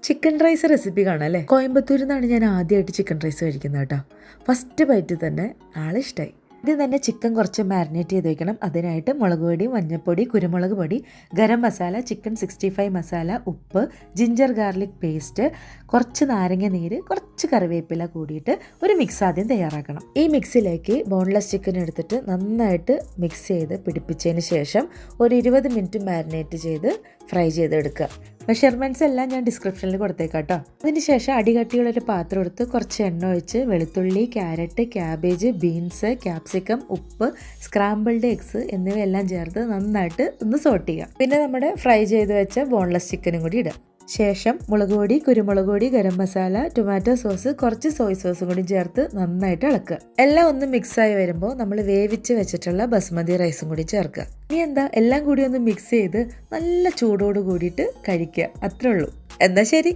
Chicken rice recipe കാണാം അല്ലേ? കോയമ്പത്തൂരിൽ നിന്നാണ് ഞാൻ ആദ്യമായിട്ട് ചിക്കൻ റൈസ് കഴിക്കുന്നത് കേട്ടോ. ഫസ്റ്റ് ബൈറ്റ് തന്നെ ആളിഷ്ടമായി. ഇത് തന്നെ ചിക്കൻ കുറച്ച് മാരിനേറ്റ് ചെയ്ത് വെക്കണം. അതിനായിട്ട് മുളക് പൊടി, മഞ്ഞൾപ്പൊടി, കുരുമുളക് പൊടി, ഗരം മസാല, ചിക്കൻ 65 മസാല, ഉപ്പ്, ജിഞ്ചർ ഗാർലിക് പേസ്റ്റ്, കുറച്ച് നാരങ്ങ നീര്, കുറച്ച് കറിവേപ്പില കൂടിയിട്ട് ഒരു മിക്സ് ആദ്യം തയ്യാറാക്കണം. ഈ മിക്സിലേക്ക് ബോൺലെസ് ചിക്കൻ എടുത്തിട്ട് നന്നായിട്ട് മിക്സ് ചെയ്ത് പിടിപ്പിച്ചതിന് ശേഷം ഒരു 20 മിനിറ്റ് മാരിനേറ്റ് ചെയ്ത് ഫ്രൈ ചെയ്തെടുക്കുക. മെഷർമെൻറ്റ്സ് എല്ലാം ഞാൻ ഡിസ്ക്രിപ്ഷനിൽ കൊടുത്തേക്കാം കേട്ടോ. അതിന് ശേഷം അടികട്ടിയുള്ളൊരു പാത്രം എടുത്ത് കുറച്ച് എണ്ണ ഒഴിച്ച് വെളുത്തുള്ളി, ക്യാരറ്റ്, ക്യാബേജ്, ബീൻസ്, ക്യാപ്സിക്കം, ഉപ്പ്, സ്ക്രാമ്പിൾഡ് എഗ്സ് എന്നിവയെല്ലാം ചേർത്ത് നന്നായിട്ട് ഒന്ന് സോട്ട് ചെയ്യുക. പിന്നെ നമ്മുടെ ഫ്രൈ ചെയ്ത് വെച്ച ബോൺലെസ് ചിക്കനും കൂടി ഇടുക. ശേഷം മുളക് പൊടി, കുരുമുളക് പൊടി, ഗരം മസാല, ടൊമാറ്റോ സോസ്, കുറച്ച് സോയ് സോസും കൂടി ചേർത്ത് നന്നായിട്ട് ഇളക്കുക. എല്ലാം ഒന്ന് മിക്സായി വരുമ്പോൾ നമ്മൾ വേവിച്ച് വെച്ചിട്ടുള്ള ബസ്മതി റൈസും കൂടി ചേർക്കുക. ഇനി എന്താ, എല്ലാം കൂടി ഒന്ന് മിക്സ് ചെയ്ത് നല്ല ചൂടോട് കൂടിയിട്ട് കഴിക്കുക. അത്രേ ഉള്ളൂ. എന്നാൽ ശരി.